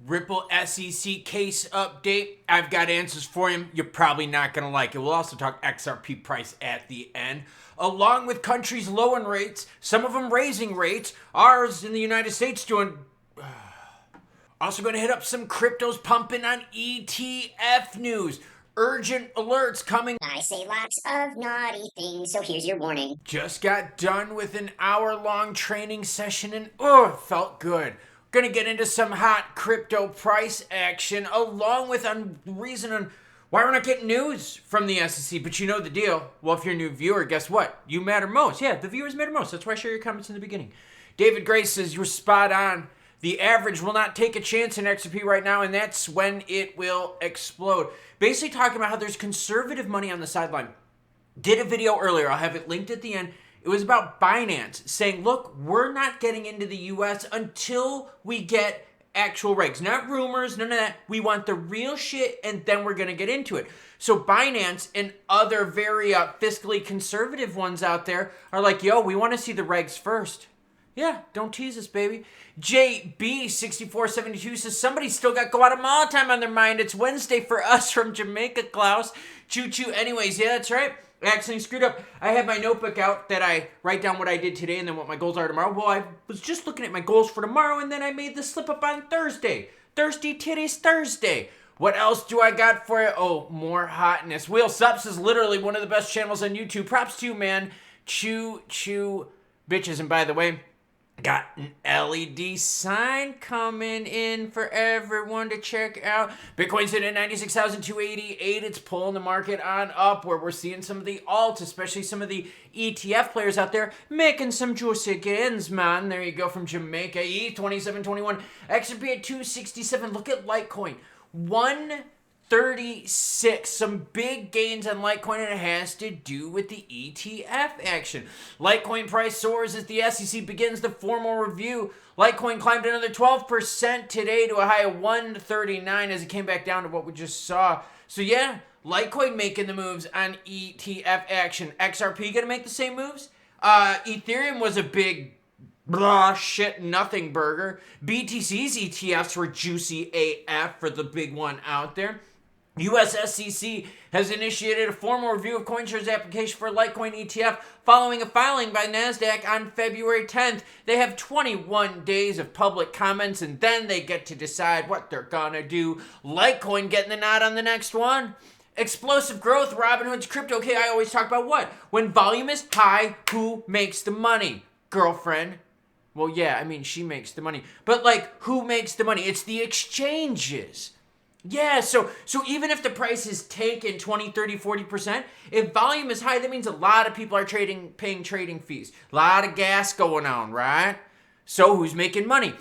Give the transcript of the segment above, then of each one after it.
Ripple SEC case update. I've got answers for you. You're probably not going to like it. We'll also talk XRP price at the end. Along with countries lowering rates, some of them raising rates. Ours in the United States doing... Also going to hit up some cryptos pumping on ETF news. Urgent alerts coming. I say lots of naughty things, so here's your warning. Just got done with an hour-long training session and it felt good. Gonna get into some hot crypto price action along with reason on why we're not getting news from the SEC. But you know the deal. Well, if you're a new viewer, guess what? You matter most. Yeah, the viewers matter most. That's why I share your comments in the beginning. David Gray says you were spot on. The average will not take a chance in XRP right now, and that's when it will explode. Basically talking about how there's conservative money on the sideline. Did a video earlier. I'll have it linked at the end. It was about Binance saying, look, we're not getting into the U.S. until we get actual regs. Not rumors, none of that. We want the real shit, and then we're going to get into it. So Binance and other very fiscally conservative ones out there are like, yo, we want to see the regs first. Yeah, don't tease us, baby. JB6472 says somebody's still got Guatemala time on their mind. It's Wednesday for us from Jamaica, Klaus. Choo-choo. Anyways, yeah, that's right. I accidentally screwed up. I have my notebook out that I write down what I did today and then what my goals are tomorrow. Well, I was just looking at my goals for tomorrow and then I made the slip up on Thursday. Thirsty Titties Thursday. What else do I got for you? Oh, more hotness. Wheel Subs is literally one of the best channels on YouTube. Props to you, man. Choo-choo bitches. And by the way, got an LED sign coming in for everyone to check out. Bitcoin's in at 96,288. It's pulling the market on up where we're seeing some of the alts, especially some of the ETF players out there making some juicy gains, man. There you go from Jamaica. ETH 2721. XRP at 267. Look at Litecoin. 136. Some big gains on Litecoin, and it has to do with the ETF action. Litecoin price soars as the SEC begins the formal review. Litecoin climbed another 12% today to a high of 139 as it came back down to what we just saw. So yeah, Litecoin making the moves on ETF action. XRP gonna make the same moves? Ethereum was a big nothing burger. BTC's ETFs were juicy AF for the big one out there. US SEC has initiated a formal review of CoinShares' application for Litecoin ETF following a filing by NASDAQ on February 10th. They have 21 days of public comments and then they get to decide what they're gonna do. Litecoin getting the nod on the next one. Explosive growth, Robinhood's crypto. Okay, I always talk about what? When volume is high, who makes the money? Girlfriend. Well, yeah, I mean, she makes the money. But, like, who makes the money? It's the exchanges. Yeah, so even if the price is taken 20, 30, 40%, if volume is high, that means a lot of people are paying trading fees. A lot of gas going on, right? So who's making money?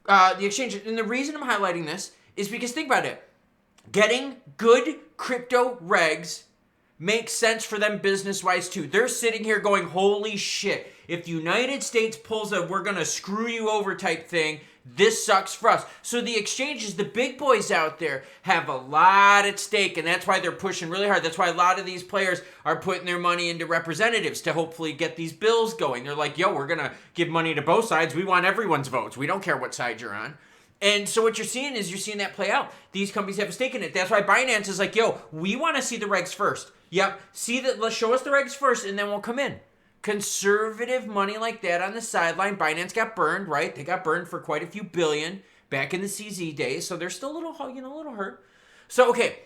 The exchange. And the reason I'm highlighting this is because think about it. Getting good crypto regs makes sense for them business-wise too. They're sitting here going, holy shit. If the United States pulls a we're going to screw you over type thing, this sucks for us. So the exchanges, the big boys out there, have a lot at stake, and that's why they're pushing really hard. That's why a lot of these players are putting their money into representatives to hopefully get these bills going. They're like, yo, we're going to give money to both sides. We want everyone's votes. We don't care what side you're on. And so what you're seeing that play out. These companies have a stake in it. That's why Binance is like, yo, we want to see the regs first. Yep, let's show us the regs first, and then we'll come in. Conservative money like that on the sideline. Binance got burned, right? They got burned for quite a few billion back in the CZ days, so they're still a little hurt. So, okay,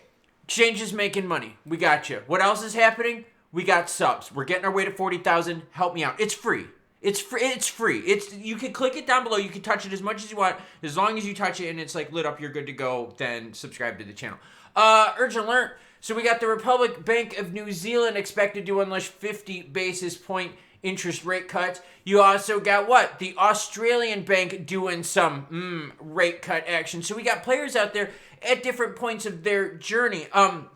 exchanges making money. We got you. What else is happening? We got subs. We're getting our way to 40,000. Help me out. It's free. It's free. You can click it down below. You can touch it as much as you want. As long as you touch it and it's like lit up, you're good to go. Then subscribe to the channel. Urgent alert. So we got the Republic Bank of New Zealand expected to unleash 50 basis point interest rate cuts. You also got what? The Australian bank doing some rate cut action. So we got players out there at different points of their journey. I'm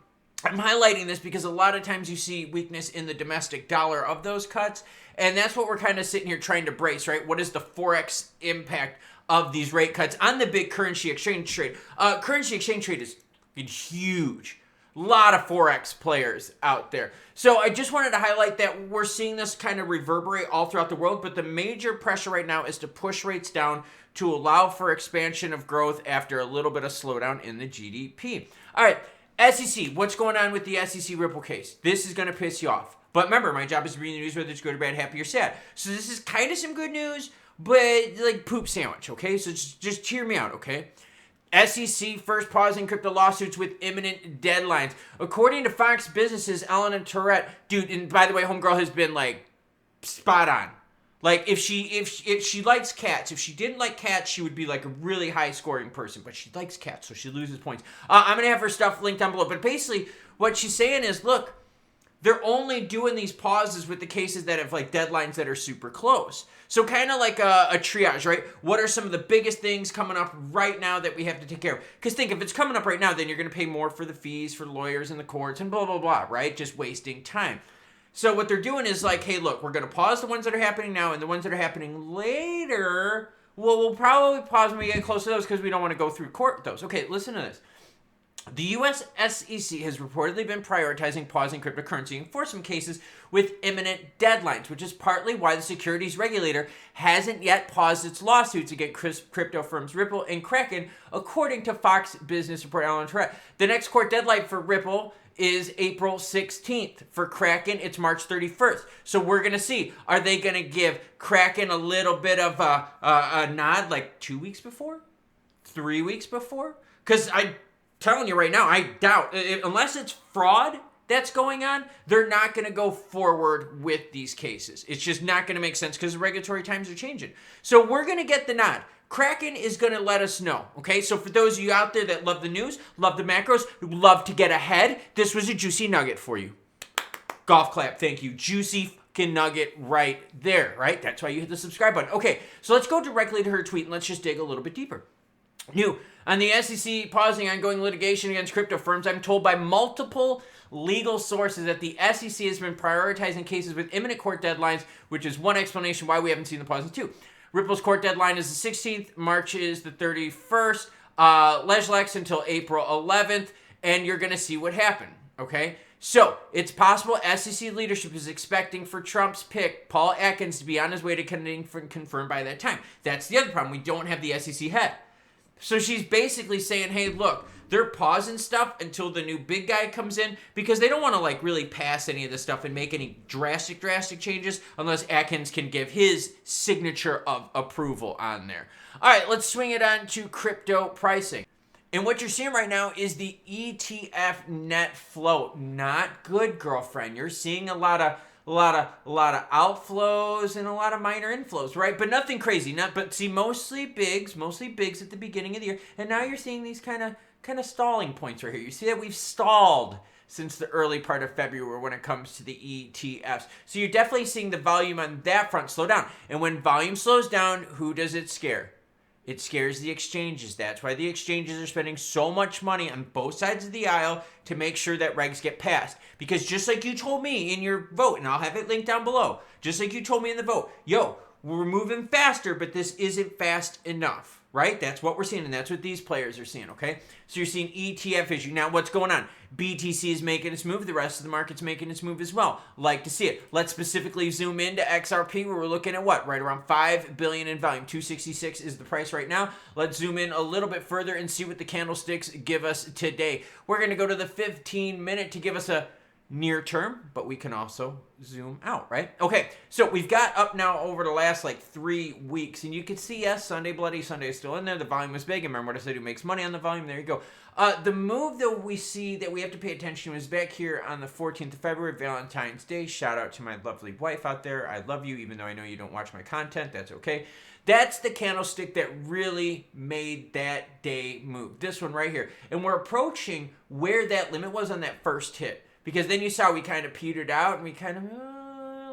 highlighting this because a lot of times you see weakness in the domestic dollar of those cuts. And that's what we're kind of sitting here trying to brace, right? What is the Forex impact of these rate cuts on the big currency exchange trade? Currency exchange trade is huge. lot of Forex players out there. So I just wanted to highlight that we're seeing this kind of reverberate all throughout the world, but the major pressure right now is to push rates down to allow for expansion of growth after a little bit of slowdown in the GDP. All right, SEC, what's going on with the SEC Ripple case? This is going to piss you off. But remember, my job is to bring the news, whether it's good or bad, happy or sad. So this is kind of some good news, but like poop sandwich, okay? So just hear me out, okay? SEC first pausing crypto lawsuits with imminent deadlines. According to Fox Business's Ellen and Tourette, dude, and by the way, homegirl has been like spot on. Like if she likes cats, if she didn't like cats, she would be like a really high scoring person, but she likes cats, so she loses points. I'm gonna have her stuff linked down below, but basically what she's saying is, look, they're only doing these pauses with the cases that have like deadlines that are super close. So kind of like a triage, right? What are some of the biggest things coming up right now that we have to take care of? Because think, if it's coming up right now, then you're going to pay more for the fees for lawyers and the courts and blah, blah, blah, right? Just wasting time. So what they're doing is like, hey, look, we're going to pause the ones that are happening now, and the ones that are happening later, well, we'll probably pause when we get close to those because we don't want to go through court with those. Okay, listen to this. The U.S. SEC has reportedly been prioritizing pausing cryptocurrency enforcement cases with imminent deadlines, which is partly why the securities regulator hasn't yet paused its lawsuits against crypto firms Ripple and Kraken, according to Fox Business reporter Alan Tourette. The next court deadline for Ripple is April 16th. For Kraken, it's March 31st. So we're going to see, are they going to give Kraken a little bit of a nod like 2 weeks before? 3 weeks before? Because I'm telling you right now, I doubt, unless it's fraud that's going on, they're not going to go forward with these cases. It's just not going to make sense because the regulatory times are changing. So we're going to get the nod. Kraken is going to let us know, okay? So for those of you out there that love the news, love the macros, love to get ahead, this was a juicy nugget for you. Golf clap, thank you. Juicy fucking nugget right there, right? That's why you hit the subscribe button. Okay, so let's go directly to her tweet and let's just dig a little bit deeper. New, on the SEC pausing ongoing litigation against crypto firms, I'm told by multiple legal sources that the SEC has been prioritizing cases with imminent court deadlines, which is one explanation why we haven't seen the pausing too. Ripple's court deadline is the 16th, March is the 31st, Legislax until April 11th, and you're going to see what happened, okay? So, it's possible SEC leadership is expecting for Trump's pick, Paul Atkins, to be on his way to confirmed by that time. That's the other problem. We don't have the SEC head. So she's basically saying, hey, look, they're pausing stuff until the new big guy comes in because they don't want to like really pass any of this stuff and make any drastic changes unless Atkins can give his signature of approval on there. All right, let's swing it on to crypto pricing. And what you're seeing right now is the ETF net float. Not good, girlfriend. You're seeing a lot of outflows and a lot of minor inflows, right? But nothing crazy. But see, mostly bigs at the beginning of the year. And now you're seeing these kind of stalling points right here. You see that we've stalled since the early part of February when it comes to the ETFs. So you're definitely seeing the volume on that front slow down. And when volume slows down, who does it scare? It scares the exchanges. That's why the exchanges are spending so much money on both sides of the aisle to make sure that regs get passed. Because just like you told me in your vote, and I'll have it linked down below, just like you told me in the vote, yo, we're moving faster, but this isn't fast enough, right? That's what we're seeing, and that's what these players are seeing, okay? So you're seeing ETF issue. Now, what's going on? BTC is making its move. The rest of the market's making its move as well. Like to see it. Let's specifically zoom into XRP, where we're looking at what? Right around 5 billion in volume. 266 is the price right now. Let's zoom in a little bit further and see what the candlesticks give us today. We're going to go to the 15-minute to give us a near term, but we can also zoom out, right? Okay, so we've got up now over the last like 3 weeks, and you can see, yes, Sunday, Bloody Sunday is still in there. The volume was big, and remember what I said, who makes money on the volume? There you go. The move that we see that we have to pay attention to is back here on the 14th of February, Valentine's Day. Shout out to my lovely wife out there. I love you, even though I know you don't watch my content. That's okay. That's the candlestick that really made that day move. This one right here. And we're approaching where that limit was on that first hit. Because then you saw we kind of petered out and we kind of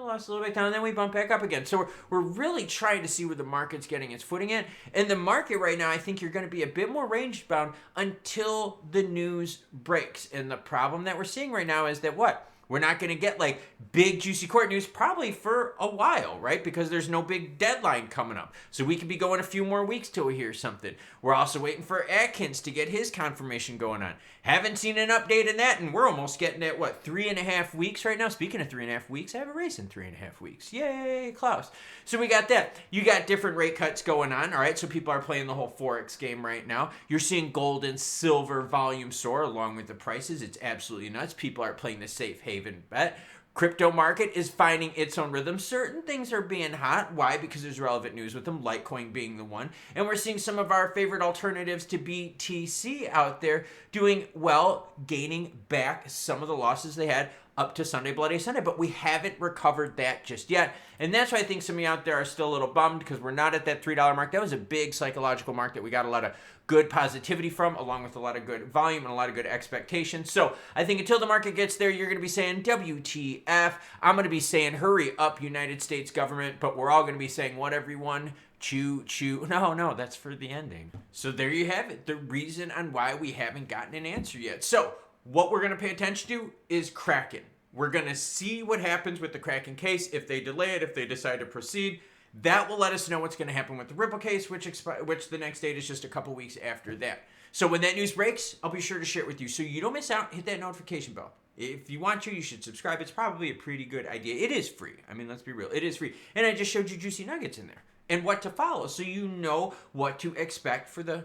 lost a little bit down, and then we bumped back up again. So we're really trying to see where the market's getting its footing in. And the market right now, I think you're going to be a bit more range bound until the news breaks. And the problem that we're seeing right now is that what? We're not going to get like big juicy court news probably for a while, right? Because there's no big deadline coming up. So we could be going a few more weeks till we hear something. We're also waiting for Atkins to get his confirmation going on. Haven't seen an update in that, and we're almost getting at, what, 3.5 weeks right now? Speaking of 3.5 weeks, I have a race in 3.5 weeks. Yay, Klaus. So we got that. You got different rate cuts going on, all right? So people are playing the whole Forex game right now. You're seeing gold and silver volume soar along with the prices. It's absolutely nuts. People are playing the safe haven bet. Crypto market is finding its own rhythm. Certain things are being hot. Why? Because there's relevant news with them, Litecoin being the one. And we're seeing some of our favorite alternatives to BTC out there doing well, gaining back some of the losses they had up to Sunday Bloody Sunday, but we haven't recovered that just yet. And that's why I think some of you out there are still a little bummed, because we're not at that $3 mark. That was a big psychological mark that we got a lot of good positivity from, along with a lot of good volume and a lot of good expectations. So I think until the market gets there, you're going to be saying WTF. I'm going to be saying hurry up, United States government, but we're all going to be saying what, everyone? Choo choo. No, that's for the ending. So there you have it, the reason on why we haven't gotten an answer yet. So what we're going to pay attention to is Kraken. We're going to see what happens with the Kraken case. If they delay it, if they decide to proceed, that will let us know what's going to happen with the Ripple case, which the next date is just a couple weeks after that. So when that news breaks, I'll be sure to share it with you. So you don't miss out, hit that notification bell. If you want to, you should subscribe. It's probably a pretty good idea. It is free. I mean, let's be real. It is free. And I just showed you juicy nuggets in there and what to follow, so you know what to expect for the,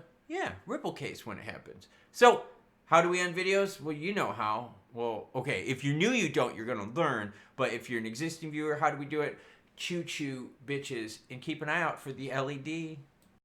Ripple case when it happens. So how do we end videos? Well, you know how. Well, okay, if you're new, you don't. You're going to learn. But if you're an existing viewer, how do we do it? Choo-choo, bitches. And keep an eye out for the LED.